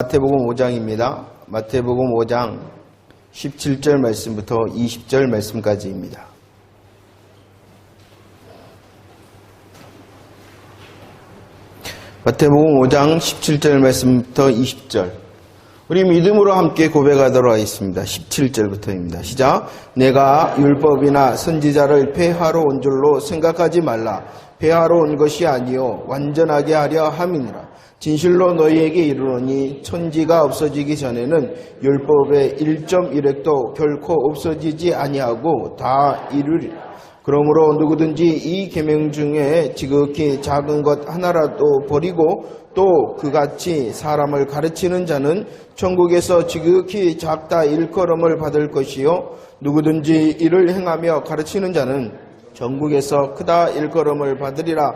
마태복음 5장입니다. 마태복음 5장 17절 말씀부터 20절 말씀까지입니다. 마태복음 5장 17절 말씀부터 20절. 우리 믿음으로 함께 고백하도록 하겠습니다. 17절부터입니다. 시작. 내가 율법이나 선지자를 폐하러 온 줄로 생각하지 말라. 폐하러 온 것이 아니요 완전하게 하려 함이니라. 진실로 너희에게 이르노니 천지가 없어지기 전에는 율법의 1.1획도 결코 없어지지 아니하고 다 이루리라. 그러므로 누구든지 이 계명 중에 지극히 작은 것 하나라도 버리고 또 그같이 사람을 가르치는 자는 천국에서 지극히 작다 일컬음을 받을 것이요 누구든지 이를 행하며 가르치는 자는 천국에서 크다 일컬음을 받으리라.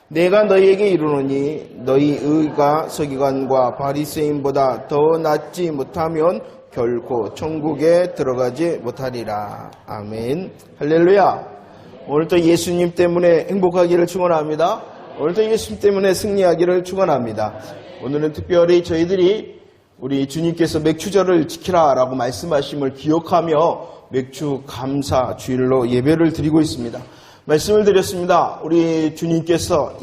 내가 너희에게 이르노니 너희 의가 서기관과 바리새인보다 더 낫지 못하면 결코 천국에 들어가지 못하리라. 아멘. 할렐루야. 오늘도 예수님 때문에 행복하기를 축원합니다. 오늘도 예수님 때문에 승리하기를 축원합니다. 오늘은 특별히 저희들이 우리 주님께서 맥주절을 지키라 라고 말씀하심을 기억하며 맥주 감사 주일로 예배를 드리고 있습니다. 말씀을 드렸습니다. 우리 주님께서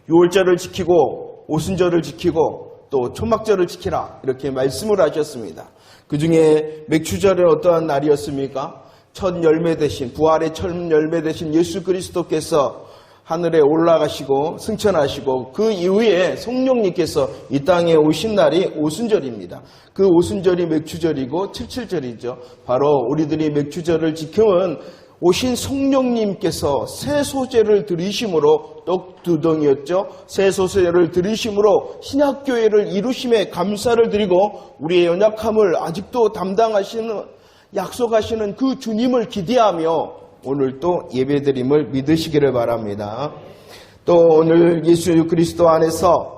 유월절을 지키고 오순절을 지키고 또 초막절을 지키라 이렇게 말씀을 하셨습니다. 그 중에 맥주절은 어떠한 날이었습니까? 첫 열매 되신 부활의 첫 열매 되신 예수 그리스도께서 하늘에 올라가시고 승천하시고 그 이후에 성령님께서 이 땅에 오신 날이 오순절입니다. 그 오순절이 맥주절이고 칠칠절이죠. 바로 우리들이 맥주절을 지키면 오신 성령님께서 새 소재를 들이심으로 떡두덩이였죠. 새 소재를 들이심으로 신약교회를 이루심에 감사를 드리고 우리의 연약함을 아직도 담당하시는 약속하시는 그 주님을 기대하며 오늘 또 예배드림을 믿으시기를 바랍니다. 또 오늘 예수 그리스도 안에서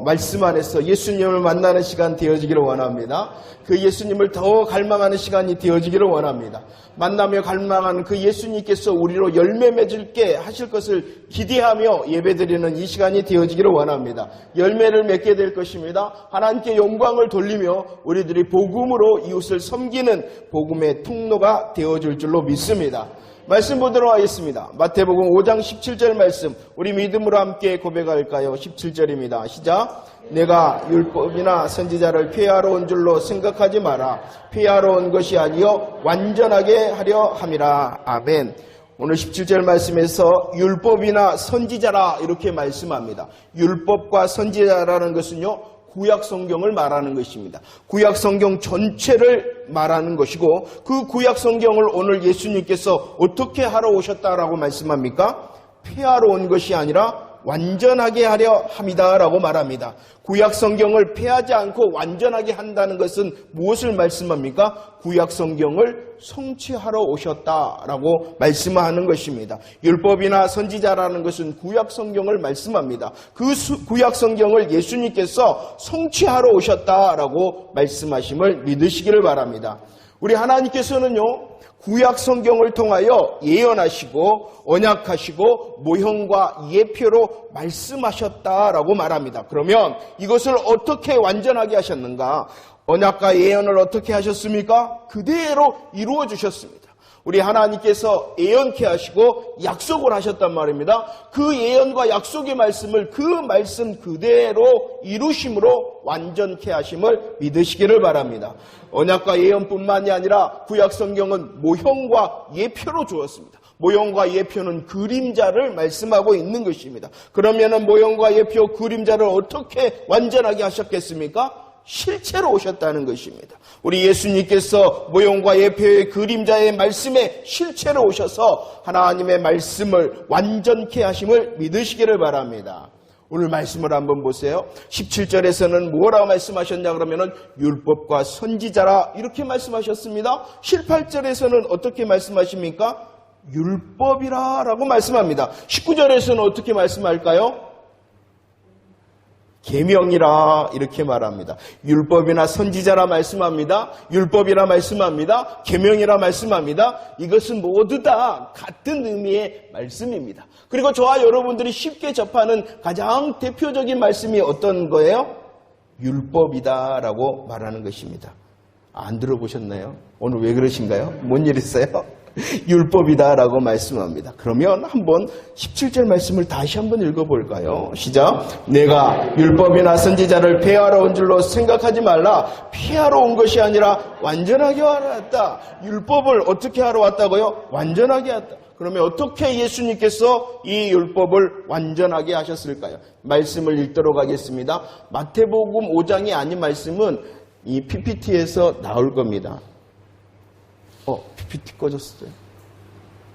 말씀 안에서 예수님을 만나는 시간 되어지기를 원합니다. 그 예수님을 더 갈망하는 시간이 되어지기를 원합니다. 만나며 갈망하는 그 예수님께서 우리로 열매 맺을게 하실 것을 기대하며 예배드리는 이 시간이 되어지기를 원합니다. 열매를 맺게 될 것입니다. 하나님께 영광을 돌리며 우리들이 복음으로 이웃을 섬기는 복음의 통로가 되어줄 줄로 믿습니다. 말씀 보도록 하겠습니다. 마태복음 5장 17절 말씀 우리 믿음으로 함께 고백할까요? 17절입니다. 시작. 내가 율법이나 선지자를 폐하러 온 줄로 생각하지 마라. 폐하러 온 것이 아니요 완전하게 하려 함이라. 아멘. 오늘 17절 말씀에서 율법이나 선지자라 이렇게 말씀합니다. 율법과 선지자라는 것은요 구약 성경을 말하는 것입니다. 구약 성경 전체를 말하는 것이고 그 구약 성경을 오늘 예수님께서 어떻게 하러 오셨다라고 말씀합니까? 폐하러 온 것이 아니라 완전하게 하려 함이다라고 말합니다. 구약 성경을 폐하지 않고 완전하게 한다는 것은 무엇을 말씀합니까? 구약 성경을 성취하러 오셨다라고 말씀하는 것입니다. 율법이나 선지자라는 것은 구약 성경을 말씀합니다. 그 구약 성경을 예수님께서 성취하러 오셨다라고 말씀하심을 믿으시기를 바랍니다. 우리 하나님께서는요 구약 성경을 통하여 예언하시고 언약하시고 모형과 예표로 말씀하셨다라고 말합니다. 그러면 이것을 어떻게 완전하게 하셨는가? 언약과 예언을 어떻게 하셨습니까? 그대로 이루어 주셨습니다. 우리 하나님께서 예언케 하시고 약속을 하셨단 말입니다. 그 예언과 약속의 말씀을 그 말씀 그대로 이루심으로 완전케 하심을 믿으시기를 바랍니다. 언약과 예언뿐만이 아니라 구약 성경은 모형과 예표로 주었습니다. 모형과 예표는 그림자를 말씀하고 있는 것입니다. 그러면은 모형과 예표 그림자를 어떻게 완전하게 하셨겠습니까? 실체로 오셨다는 것입니다. 우리 예수님께서 모형과 예표의 그림자의 말씀에 실체로 오셔서 하나님의 말씀을 완전케 하심을 믿으시기를 바랍니다. 오늘 말씀을 한번 보세요. 17절에서는 뭐라고 말씀하셨냐 그러면은 율법과 선지자라 이렇게 말씀하셨습니다. 18절에서는 어떻게 말씀하십니까? 율법이라 라고 말씀합니다. 19절에서는 어떻게 말씀할까요? 계명이라 이렇게 말합니다. 율법이나 선지자라 말씀합니다. 율법이라 말씀합니다. 계명이라 말씀합니다. 이것은 모두 다 같은 의미의 말씀입니다. 그리고 저와 여러분들이 쉽게 접하는 가장 대표적인 말씀이 어떤 거예요? 율법이다라고 말하는 것입니다. 안 들어보셨나요? 오늘 왜 그러신가요? 뭔 일 있어요? 율법이다라고 말씀합니다. 그러면 한번 17절 말씀을 다시 한번 읽어볼까요? 시작. 내가 율법이나 선지자를 폐하러 온 줄로 생각하지 말라. 폐하러 온 것이 아니라 완전하게 하러 왔다. 율법을 어떻게 하러 왔다고요? 완전하게 왔다. 그러면 어떻게 예수님께서 이 율법을 완전하게 하셨을까요? 말씀을 읽도록 하겠습니다. 마태복음 5장이 아닌 말씀은 이 PPT에서 나올 겁니다. PPT 꺼졌어요.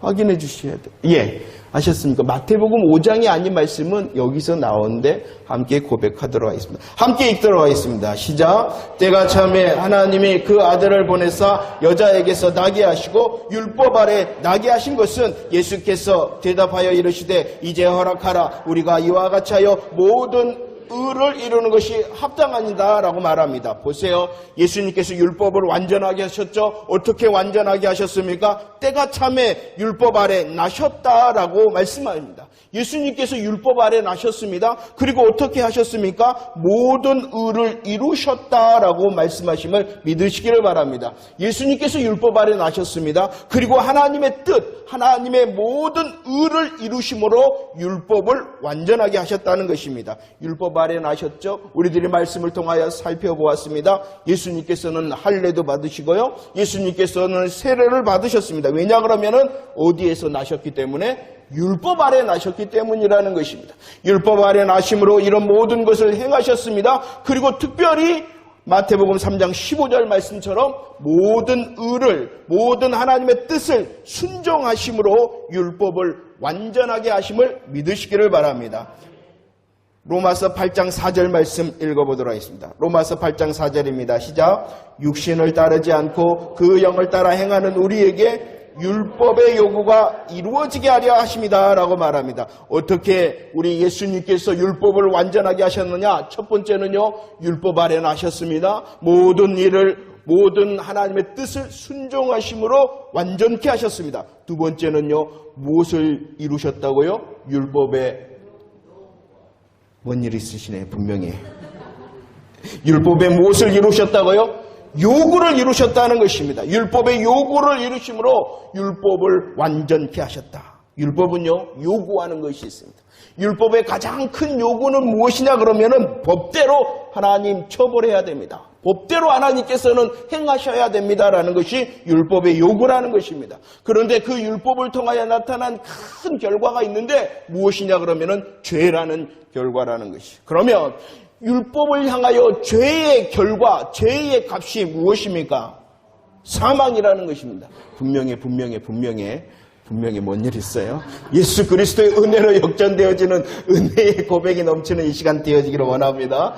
확인해 주셔야 돼요. 예, 아셨습니까? 마태복음 5장이 아닌 말씀은 여기서 나오는데 함께 고백하도록 하겠습니다. 함께 읽도록 하겠습니다. 시작. 때가 참에 하나님이 그 아들을 보내사 여자에게서 나게 하시고 율법 아래 나게 하신 것은 예수께서 대답하여 이르시되 이제 허락하라. 우리가 이와 같이 하여 모든 의를 이루는 것이 합당하니다 라고 말합니다. 보세요. 예수님께서 율법을 완전하게 하셨죠. 어떻게 완전하게 하셨습니까? 때가 참에 율법 아래 나셨다라고 말씀합니다. 예수님께서 율법 아래 나셨습니다. 그리고 어떻게 하셨습니까? 모든 의를 이루셨다라고 말씀하심을 믿으시기를 바랍니다. 예수님께서 율법 아래 나셨습니다. 그리고 하나님의 뜻, 하나님의 모든 의를 이루심으로 율법을 완전하게 하셨다는 것입니다. 율법 아래 나셨죠? 우리들이 말씀을 통하여 살펴보았습니다. 예수님께서는 할례도 받으시고요. 예수님께서는 세례를 받으셨습니다. 왜냐 그러면은 어디에서 나셨기 때문에? 율법 아래 나셨기 때문이라는 것입니다. 율법 아래 나심으로 이런 모든 것을 행하셨습니다. 그리고 특별히 마태복음 3장 15절 말씀처럼 모든 의를, 모든 하나님의 뜻을 순종하심으로 율법을 완전하게 하심을 믿으시기를 바랍니다. 로마서 8장 4절 말씀 읽어보도록 하겠습니다. 로마서 8장 4절입니다. 시작. 육신을 따르지 않고 그 영을 따라 행하는 우리에게 율법의 요구가 이루어지게 하려 하십니다 라고 말합니다. 어떻게 우리 예수님께서 율법을 완전하게 하셨느냐? 첫 번째는요, 율법 아래 나셨습니다. 모든 일을, 모든 하나님의 뜻을 순종하심으로 완전케 하셨습니다. 두 번째는요, 무엇을 이루셨다고요? 율법에 뭔 일 있으시네, 분명히. 율법에 무엇을 이루셨다고요? 요구를 이루셨다는 것입니다. 율법의 요구를 이루심으로 율법을 완전케 하셨다. 율법은요, 요구하는 것이 있습니다. 율법의 가장 큰 요구는 무엇이냐 그러면은 법대로 하나님 처벌해야 됩니다. 법대로 하나님께서는 행하셔야 됩니다라는 것이 율법의 요구라는 것입니다. 그런데 그 율법을 통하여 나타난 큰 결과가 있는데 무엇이냐 그러면은 죄라는 결과라는 것이. 그러면 율법을 향하여 죄의 결과, 죄의 값이 무엇입니까? 사망이라는 것입니다. 분명히 뭔 일 있어요? 예수 그리스도의 은혜로 역전되어지는 은혜의 고백이 넘치는 이 시간 되어지기를 원합니다.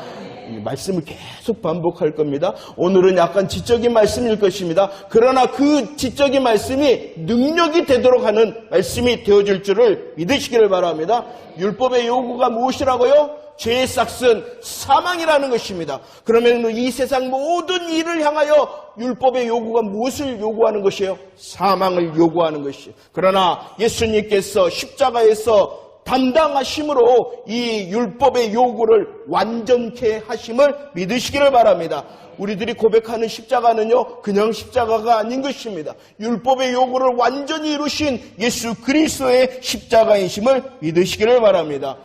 말씀을 계속 반복할 겁니다. 오늘은 약간 지적인 말씀일 것입니다. 그러나 그 지적인 말씀이 능력이 되도록 하는 말씀이 되어질 줄을 믿으시기를 바랍니다. 율법의 요구가 무엇이라고요? 죄의 싹은 사망이라는 것입니다. 그러면 이 세상 모든 일을 향하여 율법의 요구가 무엇을 요구하는 것이에요? 사망을 요구하는 것이에요. 그러나 예수님께서 십자가에서 담당하심으로 이 율법의 요구를 완전케 하심을 믿으시기를 바랍니다. 우리들이 고백하는 십자가는요, 그냥 십자가가 아닌 것입니다. 율법의 요구를 완전히 이루신 예수 그리스도의 십자가이심을 믿으시기를 바랍니다.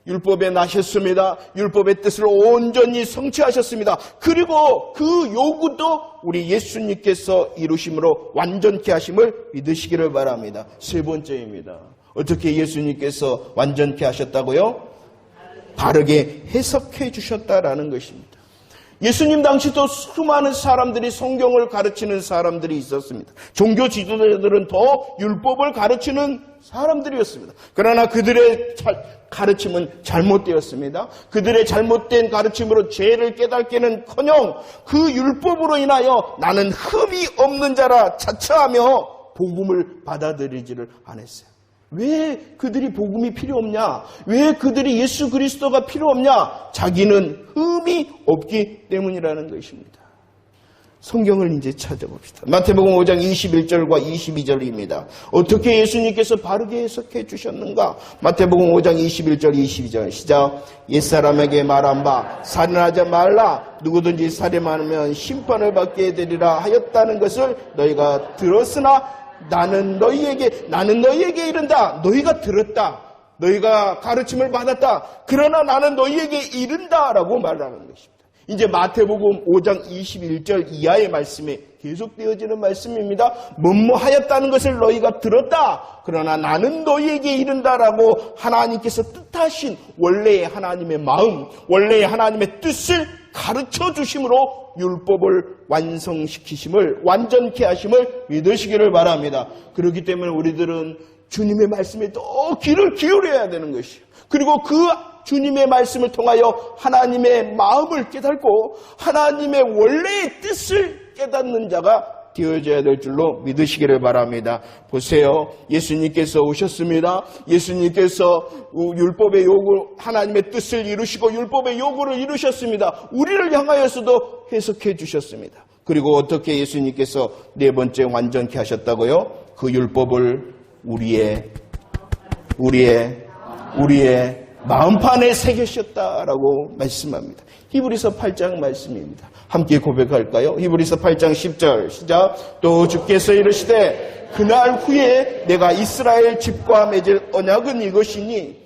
율법에 나셨습니다. 율법의 뜻을 온전히 성취하셨습니다. 그리고 그 요구도 우리 예수님께서 이루심으로 완전케 하심을 믿으시기를 바랍니다. 세 번째입니다. 어떻게 예수님께서 완전케 하셨다고요? 바르게 해석해 주셨다라는 것입니다. 예수님 당시도 수많은 사람들이 성경을 가르치는 사람들이 있었습니다. 종교 지도자들은 더 율법을 가르치는 사람들이었습니다. 그러나 그들의 가르침은 잘못되었습니다. 그들의 잘못된 가르침으로 죄를 깨닫기는커녕 그 율법으로 인하여 나는 흠이 없는 자라 자처하며 복음을 받아들이지를 않았어요. 왜 그들이 복음이 필요 없냐? 왜 그들이 예수 그리스도가 필요 없냐? 자기는 흠이 없기 때문이라는 것입니다. 성경을 이제 찾아봅시다. 마태복음 5장 21절과 22절입니다. 어떻게 예수님께서 바르게 해석해 주셨는가? 마태복음 5장 21절 22절 시작. 옛사람에게 말한 바 살인하지 말라. 누구든지 살인하면 심판을 받게 되리라 하였다는 것을 너희가 들었으나 나는 너희에게 이른다. 너희가 들었다. 너희가 가르침을 받았다. 그러나 나는 너희에게 이른다라고 말하는 것입니다. 이제 마태복음 5장 21절 이하의 말씀에 계속되어지는 말씀입니다. 뭐뭐 하였다는 것을 너희가 들었다. 그러나 나는 너희에게 이른다라고 하나님께서 뜻하신 원래의 하나님의 마음, 원래의 하나님의 뜻을 가르쳐 주심으로 율법을 완성시키심을, 완전케 하심을 믿으시기를 바랍니다. 그렇기 때문에 우리들은 주님의 말씀에 더 귀를 기울여야 되는 것이에요. 그리고 그 주님의 말씀을 통하여 하나님의 마음을 깨닫고 하나님의 원래의 뜻을 깨닫는 자가 되어져야 될 줄로 믿으시기를 바랍니다. 보세요. 예수님께서 오셨습니다. 예수님께서 율법의 요구, 하나님의 뜻을 이루시고 율법의 요구를 이루셨습니다. 우리를 향하여서도 해석해 주셨습니다. 그리고 어떻게 예수님께서 네 번째 완전케 하셨다고요? 그 율법을 우리의 마음판에 새기셨다라고 말씀합니다. 히브리서 8장 말씀입니다. 함께 고백할까요? 히브리서 8장 10절 시작. 또 주께서 이르시되 그날 후에 내가 이스라엘 집과 맺을 언약은 이것이니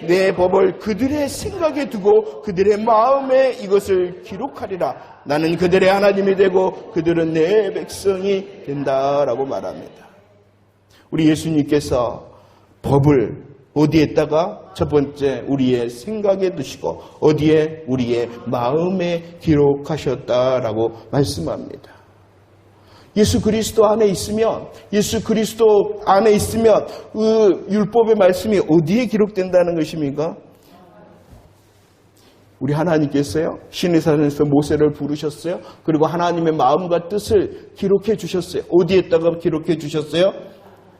내 법을 그들의 생각에 두고 그들의 마음에 이것을 기록하리라. 나는 그들의 하나님이 되고 그들은 내 백성이 된다라고 말합니다. 우리 예수님께서 법을 어디에다가 첫 번째 우리의 생각에 두시고 어디에 우리의 마음에 기록하셨다라고 말씀합니다. 예수 그리스도 안에 있으면 그 율법의 말씀이 어디에 기록된다는 것입니까? 우리 하나님께서요, 시내산에서 모세를 부르셨어요. 그리고 하나님의 마음과 뜻을 기록해 주셨어요. 어디에다가 기록해 주셨어요?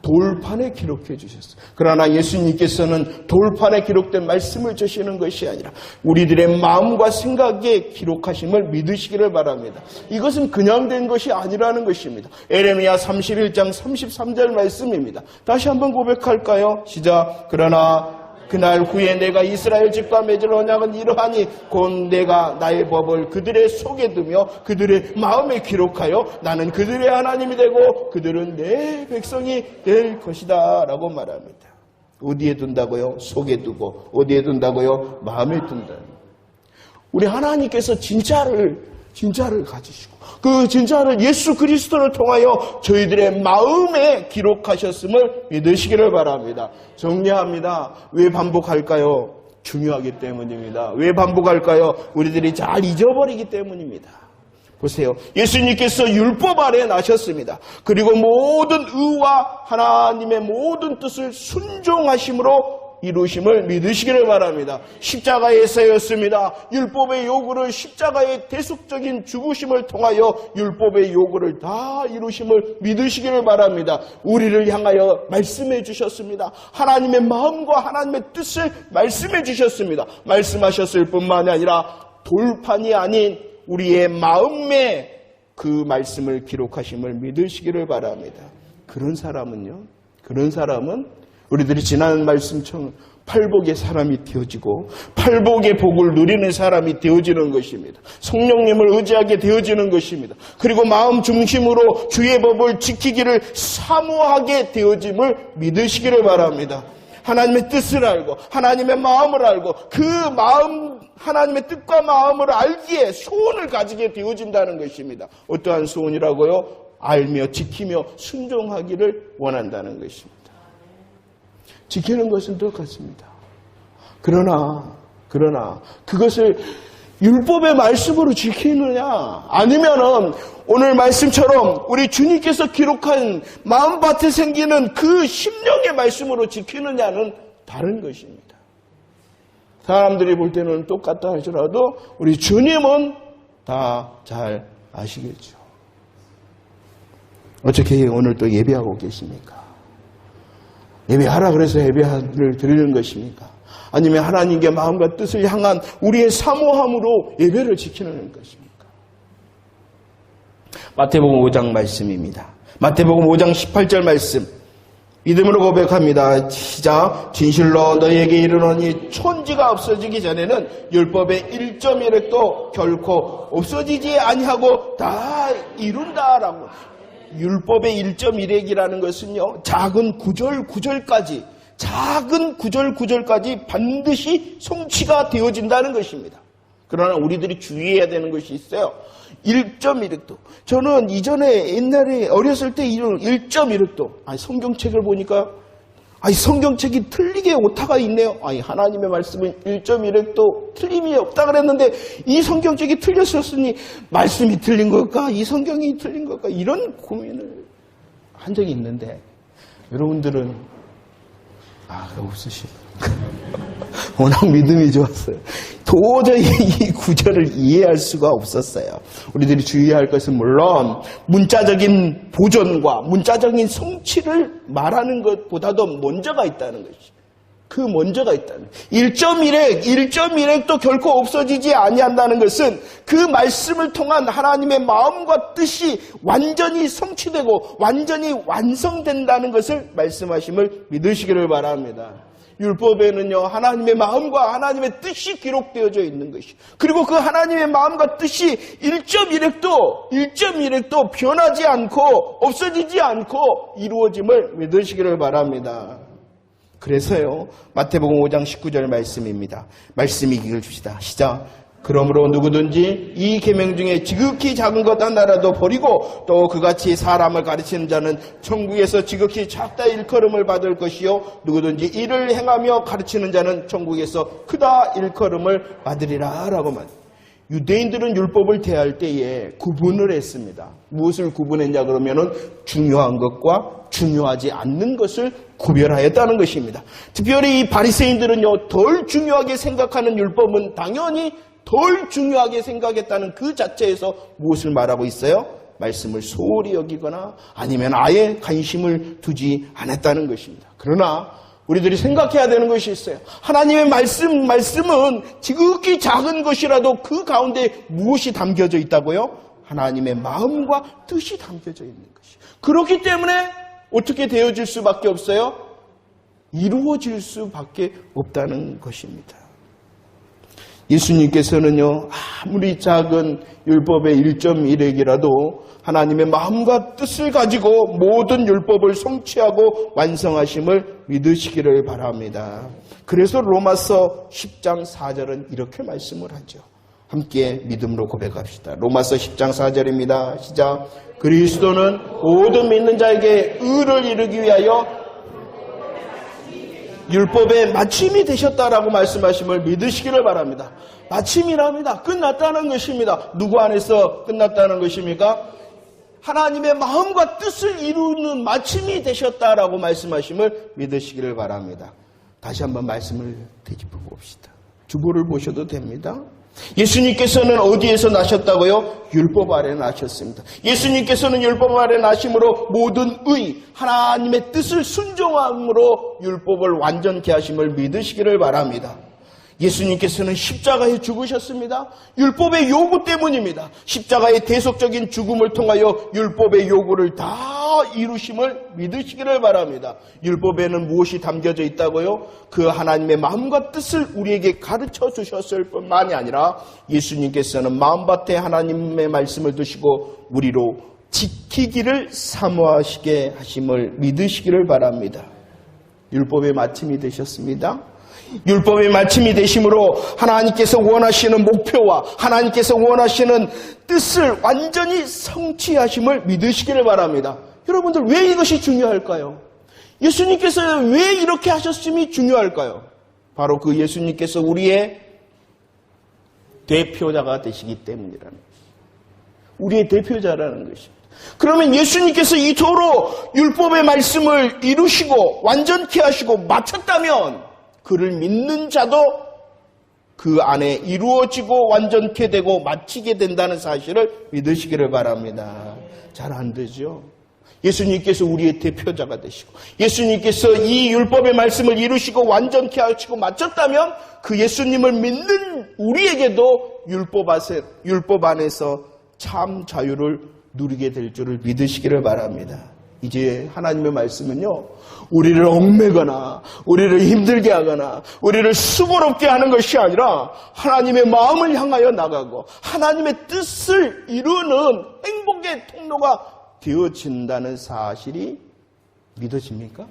돌판에 기록해 주셨어요. 그러나 예수님께서는 돌판에 기록된 말씀을 주시는 것이 아니라 우리들의 마음과 생각에 기록하심을 믿으시기를 바랍니다. 이것은 그냥 된 것이 아니라는 것입니다. 에레미야 31장 33절 말씀입니다. 다시 한번 고백할까요? 시작. 그러나 그날 후에 내가 이스라엘 집과 맺을 언약은 이러하니 곧 내가 나의 법을 그들의 속에 두며 그들의 마음에 기록하여 나는 그들의 하나님이 되고 그들은 내 백성이 될 것이다 라고 말합니다. 어디에 둔다고요? 속에 두고. 어디에 둔다고요? 마음에 둔다. 우리 하나님께서 진짜를 가지시고 그 진짜를 예수 그리스도를 통하여 저희들의 마음에 기록하셨음을 믿으시기를 바랍니다. 정리합니다. 왜 반복할까요? 중요하기 때문입니다. 왜 반복할까요? 우리들이 잘 잊어버리기 때문입니다. 보세요. 예수님께서 율법 아래 나셨습니다. 그리고 모든 의와 하나님의 모든 뜻을 순종하심으로 이루심을 믿으시기를 바랍니다. 십자가에서였습니다. 율법의 요구를 십자가의 대속적인 죽으심을 통하여 율법의 요구를 다 이루심을 믿으시기를 바랍니다. 우리를 향하여 말씀해 주셨습니다. 하나님의 마음과 하나님의 뜻을 말씀해 주셨습니다. 말씀하셨을 뿐만이 아니라 돌판이 아닌 우리의 마음에 그 말씀을 기록하심을 믿으시기를 바랍니다. 그런 사람은 우리들이 지난 말씀처럼 팔복의 사람이 되어지고 팔복의 복을 누리는 사람이 되어지는 것입니다. 성령님을 의지하게 되어지는 것입니다. 그리고 마음 중심으로 주의 법을 지키기를 사모하게 되어짐을 믿으시기를 바랍니다. 하나님의 뜻을 알고 하나님의 마음을 알고 그 마음 하나님의 뜻과 마음을 알기에 소원을 가지게 되어진다는 것입니다. 어떠한 소원이라고요? 알며 지키며 순종하기를 원한다는 것입니다. 지키는 것은 똑같습니다. 그러나 그것을 율법의 말씀으로 지키느냐 아니면은 오늘 말씀처럼 우리 주님께서 기록한 마음밭에 생기는 그 심령의 말씀으로 지키느냐는 다른 것입니다. 사람들이 볼 때는 똑같다 할지라도 우리 주님은 다 잘 아시겠죠. 어떻게 오늘 또 예배하고 계십니까? 예배하라 그래서 예배를 드리는 것입니까? 아니면 하나님께 마음과 뜻을 향한 우리의 사모함으로 예배를 지키는 것입니까? 마태복음 5장 말씀입니다. 마태복음 5장 18절 말씀. 믿음으로 고백합니다. 시작. 진실로 너희에게 이르노니 천지가 없어지기 전에는 율법의 1.1획도 결코 없어지지 아니하고 다 이룬다라고. 율법의 1.1획이라는 것은요, 작은 구절까지 반드시 성취가 되어진다는 것입니다. 그러나 우리들이 주의해야 되는 것이 있어요. 1.1획도. 저는 이전에 옛날에 어렸을 때 이런 1.1획도. 성경책을 보니까 성경책이 틀리게 오타가 있네요. 하나님의 말씀은 1.1획도 틀림이 없다 그랬는데 이 성경책이 틀렸었으니 말씀이 틀린 걸까? 이 성경이 틀린 걸까? 이런 고민을 한 적이 있는데 여러분들은 없으시죠. 워낙 믿음이 좋았어요. 도저히 이 구절을 이해할 수가 없었어요. 우리들이 주의할 것은 물론 문자적인 보존과 문자적인 성취를 말하는 것보다도 먼저가 있다는 것이죠. 그 먼저가 있다는 1.1획도 결코 없어지지 아니한다는 것은 그 말씀을 통한 하나님의 마음과 뜻이 완전히 성취되고 완전히 완성된다는 것을 말씀하심을 믿으시기를 바랍니다. 율법에는요, 하나님의 마음과 하나님의 뜻이 기록되어져 있는 것이. 그리고 그 하나님의 마음과 뜻이 1.1획도 변하지 않고 없어지지 않고 이루어짐을 믿으시기를 바랍니다. 그래서요, 마태복음 5장 19절 말씀입니다. 말씀이 읽어줍시다. 시작. 그러므로 누구든지 이 계명 중에 지극히 작은 것 하나라도 버리고 또 그같이 사람을 가르치는 자는 천국에서 지극히 작다 일컬음을 받을 것이요 누구든지 이를 행하며 가르치는 자는 천국에서 크다 일컬음을 받으리라 라고 말합니다. 유대인들은 율법을 대할 때에 구분을 했습니다. 무엇을 구분했냐 그러면은 중요한 것과 중요하지 않는 것을 구별하였다는 것입니다. 특별히 이 바리새인들은요, 덜 중요하게 생각하는 율법은 당연히 덜 중요하게 생각했다는 그 자체에서 무엇을 말하고 있어요? 말씀을 소홀히 여기거나 아니면 아예 관심을 두지 않았다는 것입니다. 그러나 우리들이 생각해야 되는 것이 있어요. 하나님의 말씀은 지극히 작은 것이라도 그 가운데 무엇이 담겨져 있다고요? 하나님의 마음과 뜻이 담겨져 있는 것이. 그렇기 때문에 어떻게 되어질 수밖에 없어요? 이루어질 수밖에 없다는 것입니다. 예수님께서는요, 아무리 작은 율법의 1.1획이라도 하나님의 마음과 뜻을 가지고 모든 율법을 성취하고 완성하심을 믿으시기를 바랍니다. 그래서 로마서 10장 4절은 이렇게 말씀을 하죠. 함께 믿음으로 고백합시다. 로마서 10장 4절입니다. 시작. 그리스도는 모든 믿는 자에게 의를 이루기 위하여 율법의 마침이 되셨다라고 말씀하심을 믿으시기를 바랍니다. 마침이랍니다. 끝났다는 것입니다. 누구 안에서 끝났다는 것입니까? 하나님의 마음과 뜻을 이루는 마침이 되셨다라고 말씀하심을 믿으시기를 바랍니다. 다시 한번 말씀을 되짚어 봅시다. 주보를 보셔도 됩니다. 예수님께서는 어디에서 나셨다고요? 율법 아래 나셨습니다. 예수님께서는 율법 아래 나심으로 모든 의, 하나님의 뜻을 순종함으로 율법을 완전케 하심을 믿으시기를 바랍니다. 예수님께서는 십자가에 죽으셨습니다. 율법의 요구 때문입니다. 십자가의 대속적인 죽음을 통하여 율법의 요구를 다 이루심을 믿으시기를 바랍니다. 율법에는 무엇이 담겨져 있다고요? 그 하나님의 마음과 뜻을 우리에게 가르쳐 주셨을 뿐만이 아니라 예수님께서는 마음밭에 하나님의 말씀을 두시고 우리로 지키기를 사모하시게 하심을 믿으시기를 바랍니다. 율법의 마침이 되셨습니다. 율법의 마침이 되심으로 하나님께서 원하시는 목표와 하나님께서 원하시는 뜻을 완전히 성취하심을 믿으시기를 바랍니다. 여러분들 왜 이것이 중요할까요? 예수님께서 왜 이렇게 하셨음이 중요할까요? 바로 그 예수님께서 우리의 대표자가 되시기 때문이라는 것입니다. 우리의 대표자라는 것입니다. 그러면 예수님께서 이토록 율법의 말씀을 이루시고 완전케 하시고 마쳤다면 그를 믿는 자도 그 안에 이루어지고 완전케 되고 마치게 된다는 사실을 믿으시기를 바랍니다. 잘 안 되죠? 예수님께서 우리의 대표자가 되시고 예수님께서 이 율법의 말씀을 이루시고 완전케 하시고 마쳤다면 그 예수님을 믿는 우리에게도 율법 안에서 참 자유를 누리게 될 줄을 믿으시기를 바랍니다. 이제 하나님의 말씀은요, 우리를 얽매거나 우리를 힘들게 하거나 우리를 수고롭게 하는 것이 아니라 하나님의 마음을 향하여 나가고 하나님의 뜻을 이루는 행복의 통로가 되어진다는 사실이 믿어집니까?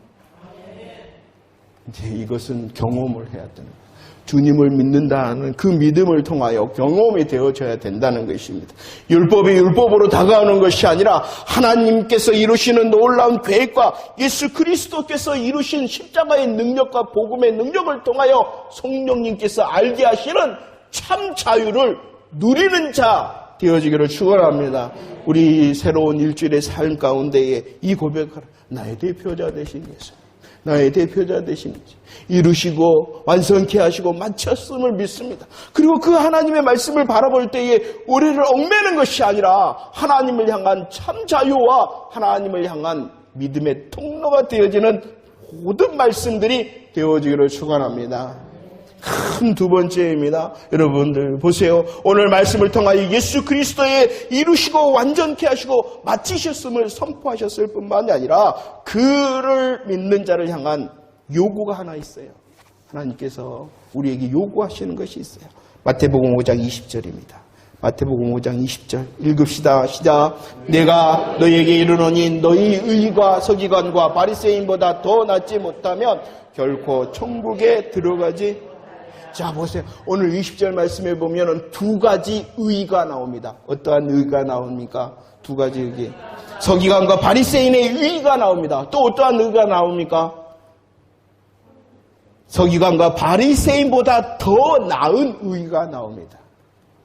이제 이것은 경험을 해야 되는 거예요. 주님을 믿는다는 그 믿음을 통하여 경험이 되어져야 된다는 것입니다. 율법이 율법으로 다가오는 것이 아니라 하나님께서 이루시는 놀라운 계획과 예수 그리스도께서 이루신 십자가의 능력과 복음의 능력을 통하여 성령님께서 알게 하시는 참 자유를 누리는 자 되어지기를 축원합니다. 우리 새로운 일주일의 삶 가운데에 이 고백을 나의 대표자 되신 예수, 나의 대표자 되신 예수 이루시고 완성케 하시고 마쳤음을 믿습니다. 그리고 그 하나님의 말씀을 바라볼 때에 우리를 얽매는 것이 아니라 하나님을 향한 참 자유와 하나님을 향한 믿음의 통로가 되어지는 모든 말씀들이 되어지기를 축원합니다. 큰 두 번째입니다. 여러분들 보세요. 오늘 말씀을 통하여 예수 그리스도의 이루시고 완전케 하시고 마치셨음을 선포하셨을 뿐만이 아니라 그를 믿는 자를 향한 요구가 하나 있어요. 하나님께서 우리에게 요구하시는 것이 있어요. 마태복음 5장 20절입니다. 마태복음 5장 20절 읽읍시다. 시작. 내가 너희에게 이르노니 너희 의가 서기관과 바리새인보다 더 낫지 못하면 결코 천국에 들어가지. 자 보세요. 오늘 20절 말씀에 보면 두 가지 의가 나옵니다. 어떠한 의가 나옵니까? 두 가지 의기. 서기관과 바리새인의 의가 나옵니다. 또 어떠한 의가 나옵니까? 서기관과 바리새인보다 더 나은 의가 나옵니다.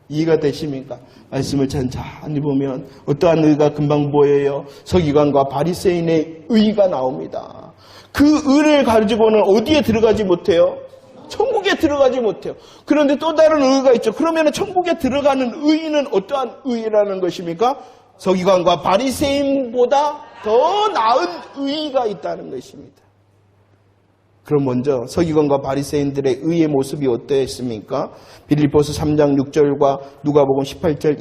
이해가 되십니까? 말씀을 천천히 보면 어떠한 의가 금방 보여요? 서기관과 바리새인의 의가 나옵니다. 그 의를 가지고는 어디에 들어가지 못해요? 천국에 들어가지 못해요. 그런데 또 다른 의가 있죠. 그러면 천국에 들어가는 의는 어떠한 의라는 것입니까? 서기관과 바리새인보다 더 나은 의가 있다는 것입니다. 그럼 먼저 서기관과 바리새인들의 의의 모습이 어떠했습니까? 빌립보서 3장 6절과 누가복음 18절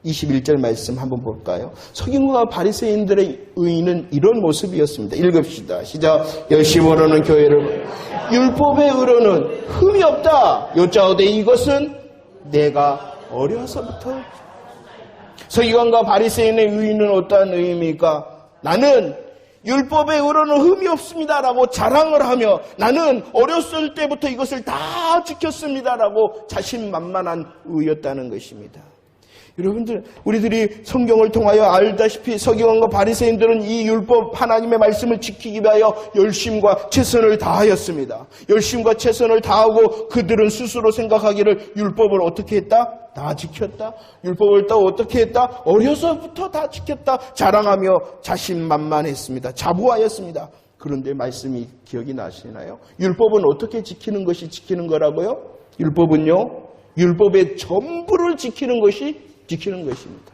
21절 말씀 한번 볼까요? 서기관과 바리새인들의 의는 이런 모습이었습니다. 읽읍시다. 시작. 열심히 오르는 교회를 율법의 의로는 흠이 없다. 여짜오되 이것은 내가 어려서부터. 서기관과 바리새인의 의는 어떠한 의입니까? 나는 율법의 의로는 흠이 없습니다라고 자랑을 하며 나는 어렸을 때부터 이것을 다 지켰습니다라고 자신만만한 의였다는 것입니다. 여러분들, 우리들이 성경을 통하여 알다시피 서기관과 바리새인들은 이 율법 하나님의 말씀을 지키기 위하여 열심과 최선을 다하였습니다. 열심과 최선을 다하고 그들은 스스로 생각하기를 율법을 어떻게 했다? 다 지켰다. 율법을 또 어떻게 했다? 어려서부터 다 지켰다. 자랑하며 자신만만했습니다. 자부하였습니다. 그런데 말씀이 기억이 나시나요? 율법은 어떻게 지키는 것이 지키는 거라고요? 율법은요, 율법의 전부를 지키는 것이 지키는 것입니다.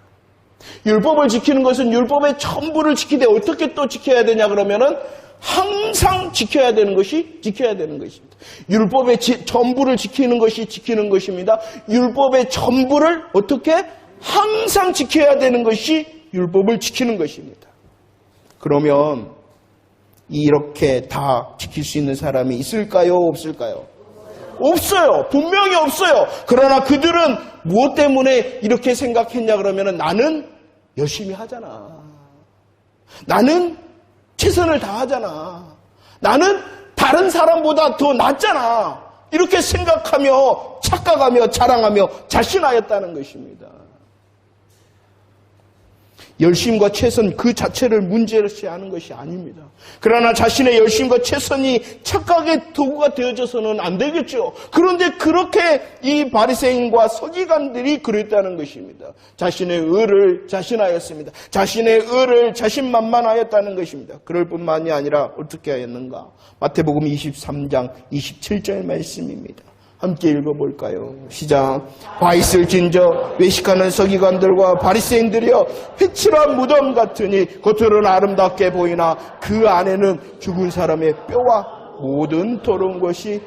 율법을 지키는 것은 율법의 전부를 지키되 어떻게 또 지켜야 되냐 그러면은 항상 지켜야 되는 것이 지켜야 되는 것입니다. 율법의 전부를 지키는 것이 지키는 것입니다. 율법의 전부를 어떻게 항상 지켜야 되는 것이 율법을 지키는 것입니다. 그러면 이렇게 다 지킬 수 있는 사람이 있을까요? 없을까요? 없어요. 분명히 없어요. 그러나 그들은 무엇 때문에 이렇게 생각했냐 그러면 나는 열심히 하잖아. 나는 최선을 다하잖아. 나는 다른 사람보다 더 낫잖아. 이렇게 생각하며 착각하며 자랑하며 자신하였다는 것입니다. 열심과 최선 그 자체를 문제시하는 것이 아닙니다. 그러나 자신의 열심과 최선이 착각의 도구가 되어져서는 안 되겠죠. 그런데 그렇게 이 바리새인과 서기관들이 그랬다는 것입니다. 자신의 의를 자신하였습니다. 자신의 의를 자신만만하였다는 것입니다. 그럴 뿐만이 아니라 어떻게 하였는가? 마태복음 23장 27절 말씀입니다. 함께 읽어볼까요? 시작. 화 있을진저 외식하는 서기관들과 바리새인들이여 회칠한 무덤 같으니 겉으로는 아름답게 보이나 그 안에는 죽은 사람의 뼈와 모든 더러운 것이.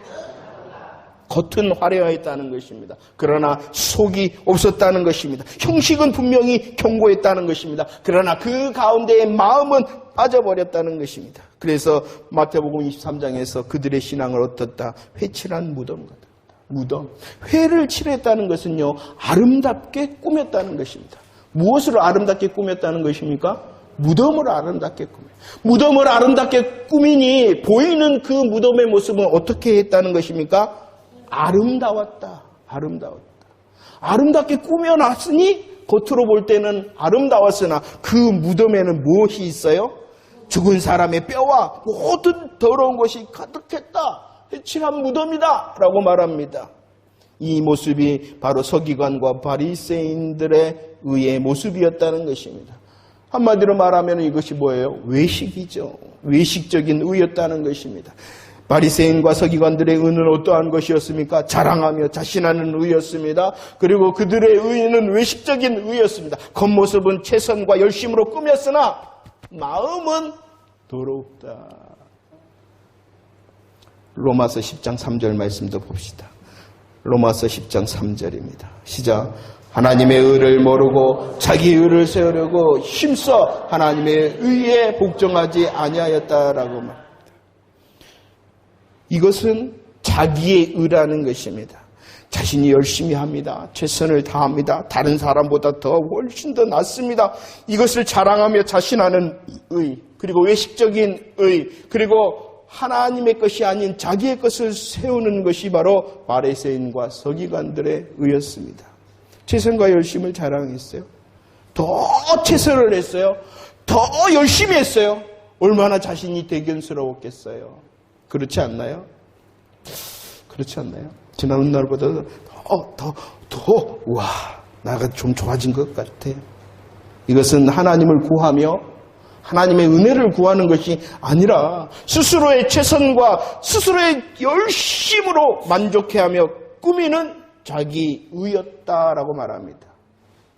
겉은 화려했다는 것입니다. 그러나 속이 없었다는 것입니다. 형식은 분명히 견고했다는 것입니다. 그러나 그 가운데의 마음은 빠져버렸다는 것입니다. 그래서 마태복음 23장에서 그들의 신앙을 어떻다? 회칠한 무덤 같다. 무덤. 회를 칠했다는 것은요, 아름답게 꾸몄다는 것입니다. 무엇으로 아름답게 꾸몄다는 것입니까? 무덤을 아름답게 꾸며. 무덤을 아름답게 꾸미니 보이는 그 무덤의 모습은 어떻게 했다는 것입니까? 아름다웠다. 아름다웠다. 아름답게 꾸며놨으니 겉으로 볼 때는 아름다웠으나 그 무덤에는 무엇이 있어요? 죽은 사람의 뼈와 모든 더러운 것이 가득했다. 회칠한 무덤이다 라고 말합니다. 이 모습이 바로 서기관과 바리새인들의 의의 모습이었다는 것입니다. 한마디로 말하면 이것이 뭐예요? 외식이죠. 외식적인 의였다는 것입니다. 바리새인과 서기관들의 의는 어떠한 것이었습니까? 자랑하며 자신하는 의였습니다. 그리고 그들의 의는 외식적인 의였습니다. 겉모습은 최선과 열심으로 꾸몄으나 마음은 더럽다. 로마서 10장 3절 말씀도 봅시다. 로마서 10장 3절입니다. 시작. 하나님의 의를 모르고 자기 의를 세우려고 힘써 하나님의 의에 복종하지 아니하였다라고 말합니다. 이것은 자기의 의라는 것입니다. 자신이 열심히 합니다. 최선을 다합니다. 다른 사람보다 더 훨씬 더 낫습니다. 이것을 자랑하며 자신하는 의, 그리고 외식적인 의, 그리고 하나님의 것이 아닌 자기의 것을 세우는 것이 바로 바리새인과 서기관들의 의였습니다. 최선과 열심을 자랑했어요. 더 최선을 했어요. 더 열심히 했어요. 얼마나 자신이 대견스러웠겠어요. 그렇지 않나요? 그렇지 않나요? 지난 날보다 와, 나가 좀 좋아진 것 같아. 이것은 하나님을 구하며 하나님의 은혜를 구하는 것이 아니라 스스로의 최선과 스스로의 열심으로 만족해하며 꾸미는 자기 의였다라고 말합니다.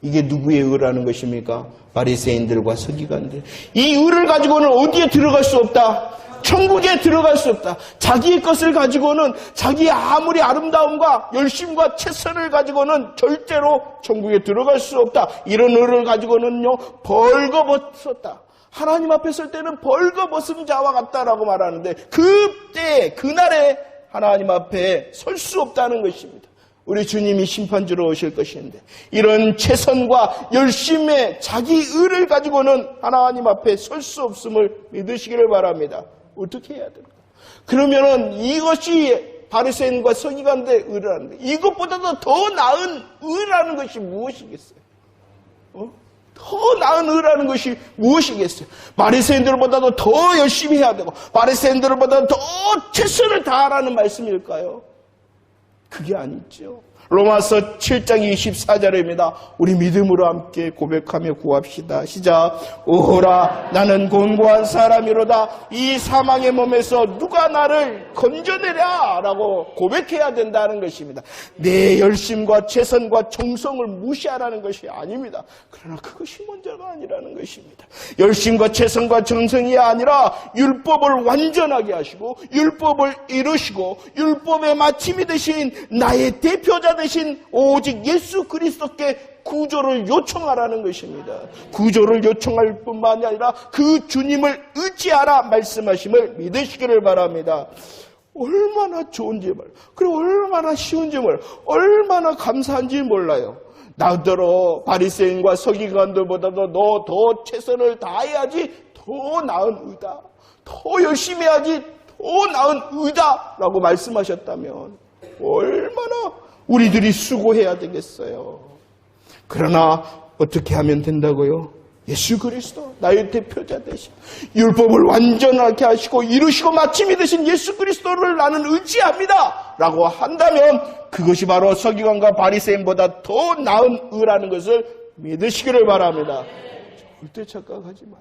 이게 누구의 의라는 것입니까? 바리새인들과 서기관들. 이 의를 가지고는 어디에 들어갈 수 없다. 천국에 들어갈 수 없다. 자기의 것을 가지고는 자기의 아무리 아름다움과 열심과 최선을 가지고는 절대로 천국에 들어갈 수 없다. 이런 의를 가지고는요, 벌거벗었다. 하나님 앞에 설 때는 벌거벗은 자와 같다라고 말하는데 그때 그날에 하나님 앞에 설 수 없다는 것입니다. 우리 주님이 심판주로 오실 것인데 이런 최선과 열심의 자기 의를 가지고는 하나님 앞에 설 수 없음을 믿으시기를 바랍니다. 어떻게 해야 될까? 그러면은 이것이 바리새인과 서기관들의 의라는 거예요. 이것보다도 더 나은 의라는 것이 무엇이겠어요? 더 나은 의라는 것이 무엇이겠어요? 바리새인들보다도 더 열심히 해야 되고 바리새인들보다도 더 최선을 다하라는 말씀일까요? 그게 아니죠. 로마서 7장 24절입니다. 우리 믿음으로 함께 고백하며 구합시다. 시작. 오호라 나는 곤고한 사람이로다. 이 사망의 몸에서 누가 나를 건져내랴 라고 고백해야 된다는 것입니다. 내 열심과 최선과 정성을 무시하라는 것이 아닙니다. 그러나 그것이 문제가 아니라는 것입니다. 열심과 최선과 정성이 아니라 율법을 완전하게 하시고 율법을 이루시고 율법의 마침이 되신 나의 대표자 대신 오직 예수 그리스도께 구조를 요청하라는 것입니다. 구조를 요청할 뿐만이 아니라 그 주님을 의지하라 말씀하심을 믿으시기를 바랍니다. 얼마나 좋은지 몰라요. 그리고 얼마나 쉬운지 몰라요. 얼마나 감사한지 몰라요. 나더러 바리새인과 서기관들보다도 너 더 최선을 다해야지 더 나은 의다. 더 열심히 해야지 더 나은 의다라고 말씀하셨다면 얼마나 우리들이 수고해야 되겠어요. 그러나 어떻게 하면 된다고요? 예수 그리스도 나의 대표자 되신 율법을 완전하게 하시고 이루시고 마침이 되신 예수 그리스도를 나는 의지합니다 라고 한다면 그것이 바로 서기관과 바리새인보다 더 나은 의라는 것을 믿으시기를 바랍니다. 절대 착각하지 마.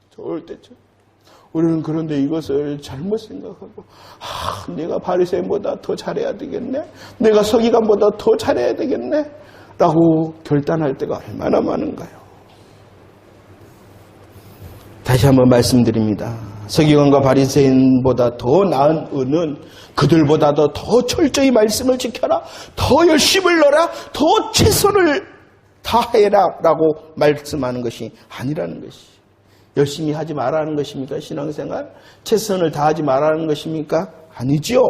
절대 착각. 우리는 그런데 이것을 잘못 생각하고 내가 바리새인보다 더 잘해야 되겠네? 내가 서기관보다 더 잘해야 되겠네? 라고 결단할 때가 얼마나 많은가요? 다시 한번 말씀드립니다. 서기관과 바리새인보다 더 나은 의는 그들보다도 더 철저히 말씀을 지켜라, 더 열심을 넣어라, 더 최선을 다해라 라고 말씀하는 것이 아니라는 것이. 열심히 하지 말라는 것입니까? 신앙생활? 최선을 다하지 말라는 것입니까? 아니지요.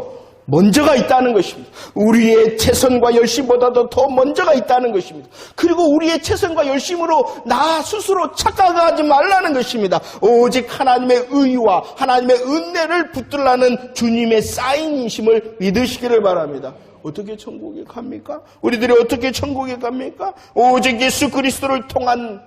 먼저가 있다는 것입니다. 우리의 최선과 열심보다도 더 먼저가 있다는 것입니다. 그리고 우리의 최선과 열심으로 나 스스로 착각하지 말라는 것입니다. 오직 하나님의 의와 하나님의 은혜를 붙들라는 주님의 사인이심을 믿으시기를 바랍니다. 어떻게 천국에 갑니까? 우리들이 어떻게 천국에 갑니까? 오직 예수 그리스도를 통한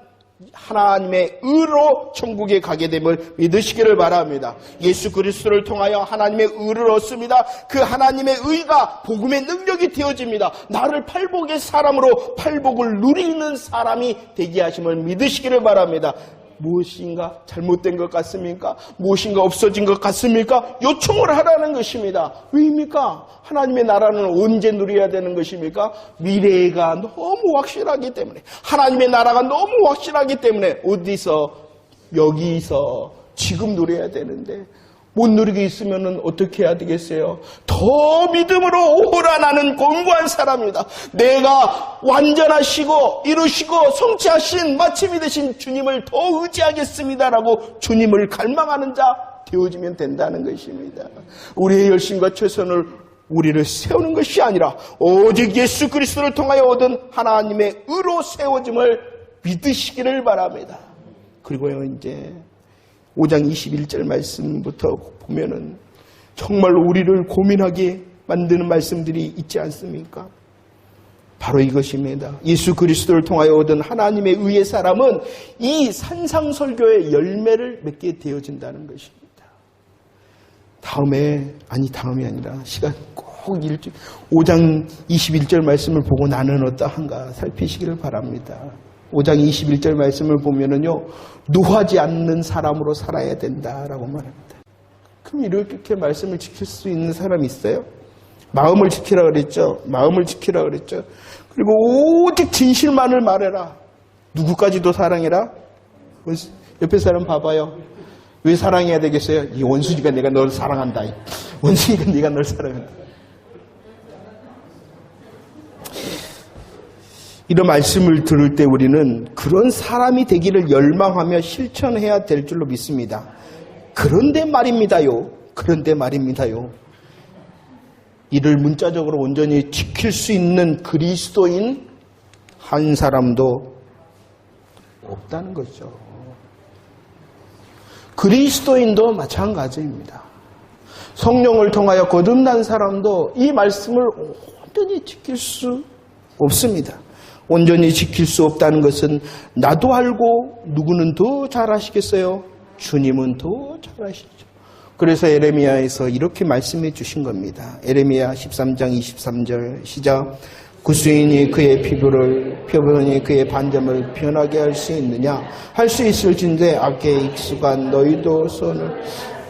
하나님의 의로 천국에 가게 됨을 믿으시기를 바랍니다. 예수 그리스도를 통하여 하나님의 의를 얻습니다. 그 하나님의 의가 복음의 능력이 되어집니다. 나를 팔복의 사람으로 팔복을 누리는 사람이 되게 하심을 믿으시기를 바랍니다. 무엇인가 잘못된 것 같습니까? 무엇인가 없어진 것 같습니까? 요청을 하라는 것입니다. 왜입니까? 하나님의 나라는 언제 누려야 되는 것입니까? 미래가 너무 확실하기 때문에, 하나님의 나라가 너무 확실하기 때문에 어디서, 여기서 지금 누려야 되는데 못 누리게 있으면 어떻게 해야 되겠어요? 더 믿음으로 오라. 나는 공고한 사람이다. 내가 완전하시고 이루시고 성취하신 마침이 되신 주님을 더 의지하겠습니다라고 주님을 갈망하는 자 되어지면 된다는 것입니다. 우리의 열심과 최선을 우리를 세우는 것이 아니라 오직 예수 그리스도를 통하여 얻은 하나님의 의로 세워짐을 믿으시기를 바랍니다. 그리고요, 이제 5장 21절 말씀부터 보면은 정말로 우리를 고민하게 만드는 말씀들이 있지 않습니까? 바로 이것입니다. 예수 그리스도를 통하여 얻은 하나님의 의의 사람은 이 산상설교의 열매를 맺게 되어진다는 것입니다. 다음이 아니라 시간 꼭 5장 21절 말씀을 보고 나는 어떠한가 살피시기를 바랍니다. 5장 21절 말씀을 보면은요, 노하지 않는 사람으로 살아야 된다라고 말합니다. 그럼 이렇게 말씀을 지킬 수 있는 사람이 있어요? 마음을 지키라 그랬죠. 마음을 지키라 그랬죠. 그리고 오직 진실만을 말해라. 누구까지도 사랑해라. 옆에 사람 봐봐요. 왜 사랑해야 되겠어요? 이 원수니까 내가 널 사랑한다. 원수니까 내가 널 사랑한다. 이런 말씀을 들을 때 우리는 그런 사람이 되기를 열망하며 실천해야 될 줄로 믿습니다. 그런데 말입니다요. 이를 문자적으로 온전히 지킬 수 있는 그리스도인 한 사람도 없다는 거죠. 그리스도인도 마찬가지입니다. 성령을 통하여 거듭난 사람도 이 말씀을 온전히 지킬 수 없습니다. 온전히 지킬 수 없다는 것은 나도 알고 누구는 더 잘하시겠어요? 주님은 더 잘하시죠. 그래서 에레미야에서 이렇게 말씀해 주신 겁니다. 에레미야 13장 23절 시작. 구수인이 그의 표본이 그의 반점을 변하게 할 수 있느냐? 할 수 있을진데 악에 익숙한 너희도 손을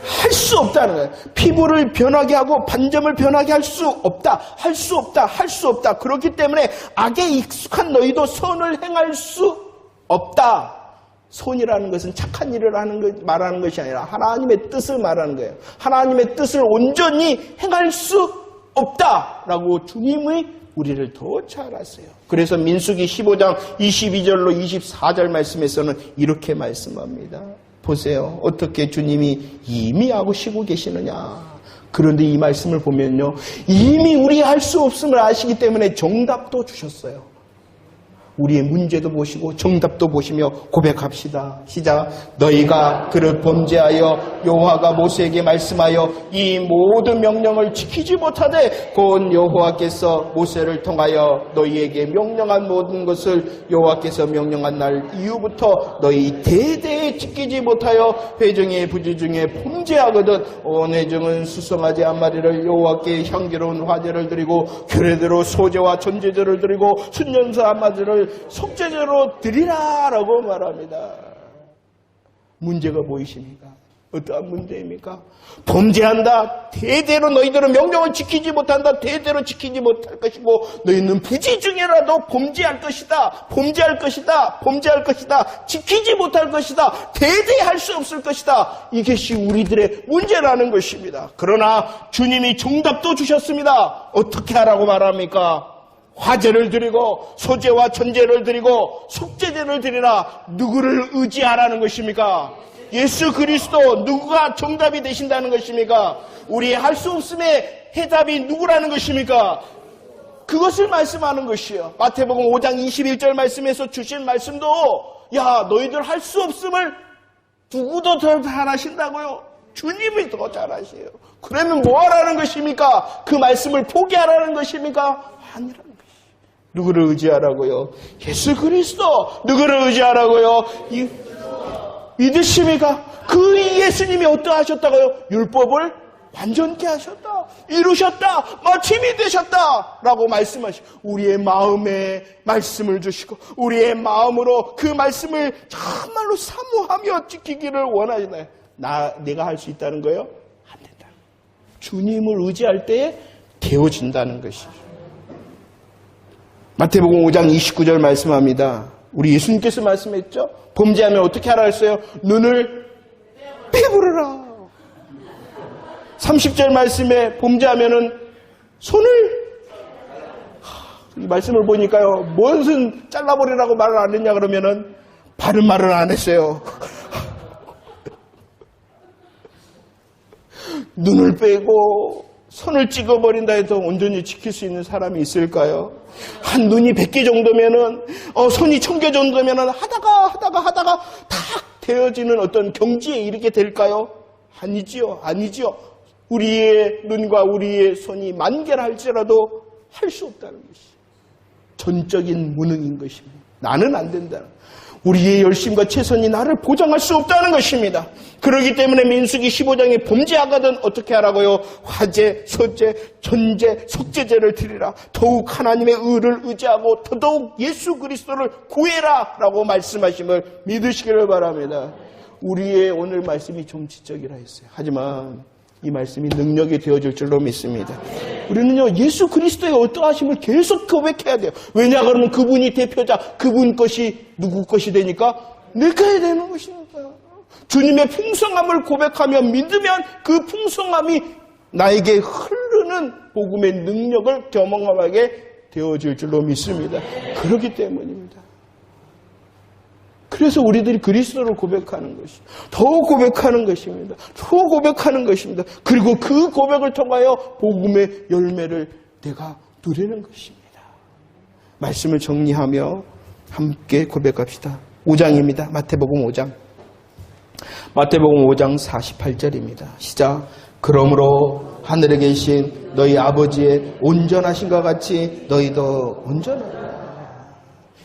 할 수 없다는 거예요. 피부를 변하게 하고 반점을 변하게 할 수 없다. 할 수 없다. 그렇기 때문에 악에 익숙한 너희도 선을 행할 수 없다. 선이라는 것은 착한 일을 말하는 것이 아니라 하나님의 뜻을 말하는 거예요. 하나님의 뜻을 온전히 행할 수 없다라고 주님이 우리를 더 잘 아세요. 그래서 민수기 15장 22절로 24절 말씀에서는 이렇게 말씀합니다. 보세요. 어떻게 주님이 이미 하고 쉬고 계시느냐. 그런데 이 말씀을 보면요, 이미 우리 할 수 없음을 아시기 때문에 정답도 주셨어요. 우리의 문제도 보시고 정답도 보시며 고백합시다. 시작. 너희가 그를 범죄하여 여호와가 모세에게 말씀하여 이 모든 명령을 지키지 못하되 곧 여호와께서 모세를 통하여 너희에게 명령한 모든 것을 여호와께서 명령한 날 이후부터 너희 대대에 지키지 못하여 회중의 부지 중에 범죄하거든 온 회중은 수송아지 한 마리를 여호와께 향기로운 화제를 드리고 규례대로 소제와 전제제를 드리고 순년사 한 마리를 속죄제로 드리라라고 말합니다. 문제가 보이십니까? 어떠한 문제입니까? 범죄한다. 대대로 너희들은 명령을 지키지 못한다. 대대로 지키지 못할 것이고 너희는 부지 중에라도 범죄할 것이다. 범죄할 것이다. 범죄할 것이다. 지키지 못할 것이다. 대대할 수 없을 것이다. 이것이 우리들의 문제라는 것입니다. 그러나 주님이 정답도 주셨습니다. 어떻게 하라고 말합니까? 화제를 드리고 소제와 전제를 드리고 속죄제를 드리라. 누구를 의지하라는 것입니까? 예수 그리스도. 누구가 정답이 되신다는 것입니까? 우리의 할 수 없음의 해답이 누구라는 것입니까? 그것을 말씀하는 것이요. 마태복음 5장 21절 말씀에서 주신 말씀도 야 너희들 할 수 없음을 누구도 더 잘하신다고요? 주님이 더 잘하세요. 그러면 뭐 하라는 것입니까? 그 말씀을 포기하라는 것입니까? 아니라는 것이에요. 누구를 의지하라고요? 예수 그리스도. 누구를 의지하라고요? 믿으십니까? 그 예수님이 어떠하셨다고요? 율법을 완전케 하셨다. 이루셨다. 마침이 되셨다. 라고 말씀하시고 우리의 마음에 말씀을 주시고 우리의 마음으로 그 말씀을 정말로 사모하며 지키기를 원하시나요? 내가 할 수 있다는 거예요? 안 된다. 주님을 의지할 때에 되어진다는 것이죠. 마태복음 5장 29절 말씀합니다. 우리 예수님께서 말씀했죠? 범죄하면 어떻게 하라 했어요? 눈을 빼버려라. 30절 말씀에 범죄하면은 손을 이 말씀을 보니까요. 무엇은 잘라버리라고 말을 안 했냐 그러면은 바른 말을 안 했어요. 눈을 빼고 손을 찍어버린다 해도 온전히 지킬 수 있는 사람이 있을까요? 한 눈이 100개 정도면은, 손이 1000개 정도면은 하다가 탁 되어지는 어떤 경지에 이르게 될까요? 아니지요. 우리의 눈과 우리의 손이 10,000개라 할지라도 할 수 없다는 것이 전적인 무능인 것입니다. 나는 안 된다. 우리의 열심과 최선이 나를 보장할 수 없다는 것입니다. 그렇기 때문에 민수기 15장에 범죄하거든 어떻게 하라고요? 화제, 소제, 전제, 속죄제를 드리라. 더욱 하나님의 의를 의지하고 더더욱 예수 그리스도를 구해라 라고 말씀하심을 믿으시기를 바랍니다. 우리의 오늘 말씀이 좀 지적이라 했어요. 하지만 이 말씀이 능력이 되어질 줄로 믿습니다. 우리는요 예수 그리스도의 어떠하심을 계속 고백해야 돼요. 왜냐 그러면 그분이 대표자, 그분 것이 누구 것이 되니까 내 것이 되는 것이니까. 주님의 풍성함을 고백하며 믿으면 그 풍성함이 나에게 흐르는 복음의 능력을 경험하게 되어질 줄로 믿습니다. 그렇기 때문입니다. 그래서 우리들이 그리스도를 고백하는 것이 더 고백하는 것입니다. 더 고백하는 것입니다. 그리고 그 고백을 통하여 복음의 열매를 내가 누리는 것입니다. 말씀을 정리하며 함께 고백합시다. 5장입니다. 마태복음 5장. 마태복음 5장 48절입니다. 시작. 그러므로 하늘에 계신 너희 아버지의 온전하신것 같이 너희도 온전하라.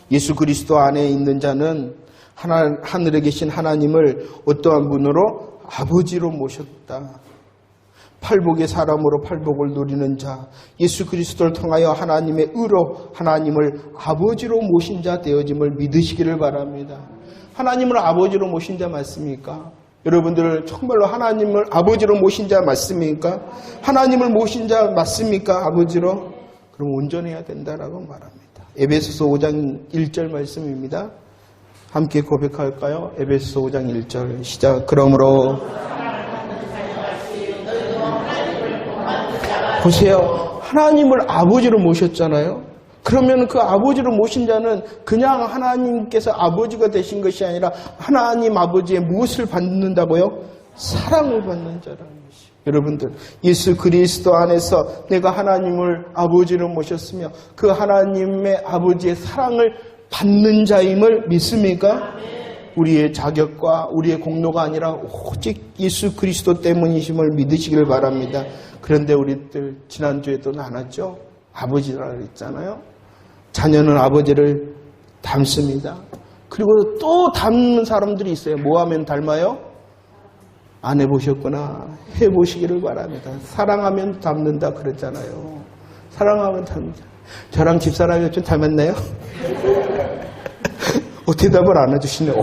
예수 그리스도 안에 있는 자는 하늘에 계신 하나님을 어떠한 분으로? 아버지로 모셨다. 팔복의 사람으로 팔복을 누리는 자, 예수 그리스도를 통하여 하나님의 의로 하나님을 아버지로 모신 자 되어짐을 믿으시기를 바랍니다. 하나님을 아버지로 모신 자 맞습니까? 여러분들 정말로 하나님을 아버지로 모신 자 맞습니까? 하나님을 모신 자 맞습니까? 아버지로? 그럼 온전해야 된다라고 말합니다. 에베소서 5장 1절 말씀입니다. 함께 고백할까요? 에베소서 5장 1절 시작. 그러므로 보세요. 하나님을 아버지로 모셨잖아요. 그러면 그 아버지로 모신 자는 그냥 하나님께서 아버지가 되신 것이 아니라 하나님 아버지의 무엇을 받는다고요? 사랑을 받는 자라는 것이에요. 여러분들 예수 그리스도 안에서 내가 하나님을 아버지로 모셨으며 그 하나님의 아버지의 사랑을 받는 자임을 믿습니까? 우리의 자격과 우리의 공로가 아니라 오직 예수 그리스도 때문이심을 믿으시기를 바랍니다. 그런데 우리들 지난주에도 나눴죠? 아버지라 그랬잖아요. 자녀는 아버지를 닮습니다. 그리고 또 닮는 사람들이 있어요. 뭐 하면 닮아요? 안 해보셨구나. 해보시기를 바랍니다. 사랑하면 닮는다 그랬잖아요. 사랑하면 닮는다. 저랑 집사람이 좀 닮았나요? 대답을 안 해주시네요.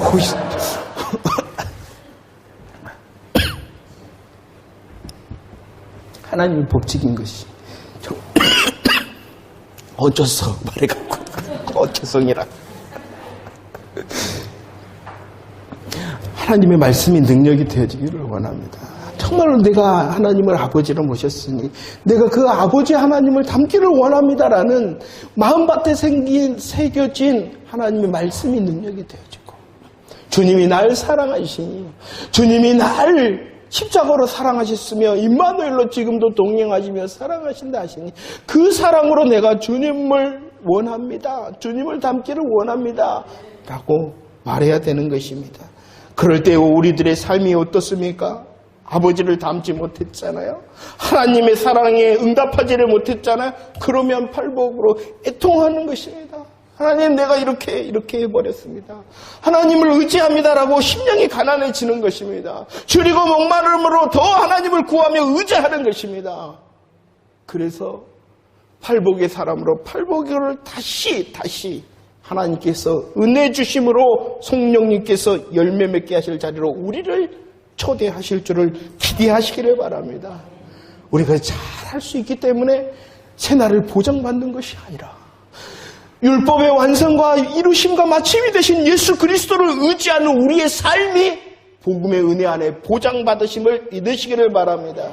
하나님의 법칙인 것이. 어째서 말해갖고 어째서이라. 하나님의 말씀이 능력이 되어지기를 원합니다. 정말로 내가 하나님을 아버지로 모셨으니 내가 그 아버지 하나님을 닮기를 원합니다라는 마음밭에 새겨진 하나님의 말씀이 능력이 되어지고, 주님이 날 사랑하시니, 주님이 날 십자가로 사랑하셨으며 임마누엘로 지금도 동행하시며 사랑하신다 하시니 그 사랑으로 내가 주님을 원합니다, 주님을 닮기를 원합니다 라고 말해야 되는 것입니다. 그럴 때 우리들의 삶이 어떻습니까? 아버지를 닮지 못했잖아요. 하나님의 사랑에 응답하지를 못했잖아요. 그러면 팔복으로 애통하는 것입니다. 하나님, 내가 이렇게 해버렸습니다. 하나님을 의지합니다라고 심령이 가난해지는 것입니다. 줄이고 목마름으로 더 하나님을 구하며 의지하는 것입니다. 그래서 팔복의 사람으로 팔복을 다시 하나님께서 은혜 주심으로 성령님께서 열매 맺게 하실 자리로 우리를 초대하실 줄을 기대하시기를 바랍니다. 우리가 잘 할 수 있기 때문에 새날을 보장받는 것이 아니라 율법의 완성과 이루심과 마침이 되신 예수 그리스도를 의지하는 우리의 삶이 복음의 은혜 안에 보장받으심을 믿으시기를 바랍니다.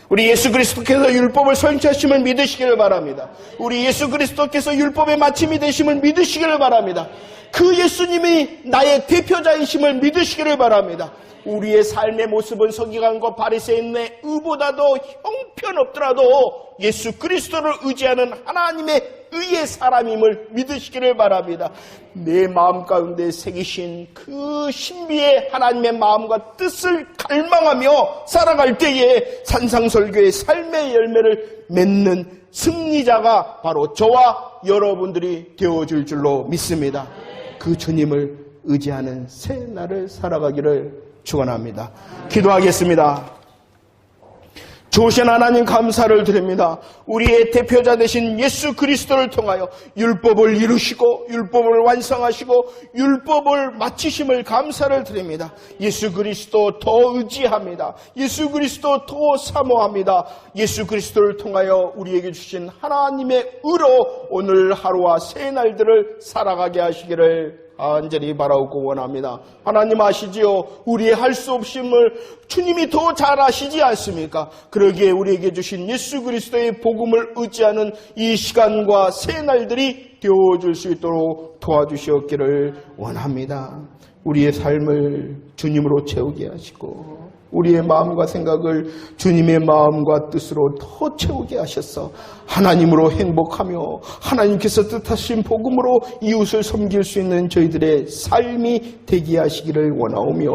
우리 예수 그리스도께서 율법을 성취하심을 믿으시기를 바랍니다. 우리 예수 그리스도께서 율법의 마침이 되심을 믿으시기를 바랍니다. 그 예수님이 나의 대표자이심을 믿으시기를 바랍니다. 우리의 삶의 모습은 서기관과 바리새인의 의보다도 형편없더라도 예수 그리스도를 의지하는 하나님의 의의 사람임을 믿으시기를 바랍니다. 내 마음 가운데 새기신 그 신비의 하나님의 마음과 뜻을 갈망하며 살아갈 때에 산상설교의 삶의 열매를 맺는 승리자가 바로 저와 여러분들이 되어줄 줄로 믿습니다. 그 주님을 의지하는 새 날을 살아가기를 축원합니다. 기도하겠습니다. 좋으신 하나님 감사를 드립니다. 우리의 대표자 되신 예수 그리스도를 통하여 율법을 이루시고 율법을 완성하시고 율법을 마치심을 감사를 드립니다. 예수 그리스도 더 의지합니다. 예수 그리스도 더 사모합니다. 예수 그리스도를 통하여 우리에게 주신 하나님의 의로 오늘 하루와 새 날들을 살아가게 하시기를 간절히 바라고 원합니다. 하나님 아시지요? 우리의 할 수 없음을 주님이 더 잘 아시지 않습니까? 그러기에 우리에게 주신 예수 그리스도의 복음을 의지하는 이 시간과 새 날들이 되어줄 수 있도록 도와주시었기를 원합니다. 우리의 삶을 주님으로 채우게 하시고 우리의 마음과 생각을 주님의 마음과 뜻으로 더 채우게 하셔서 하나님으로 행복하며 하나님께서 뜻하신 복음으로 이웃을 섬길 수 있는 저희들의 삶이 되게 하시기를 원하오며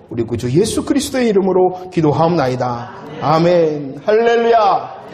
우리 구주 예수 그리스도의 이름으로 기도하옵나이다. 아멘. 할렐루야.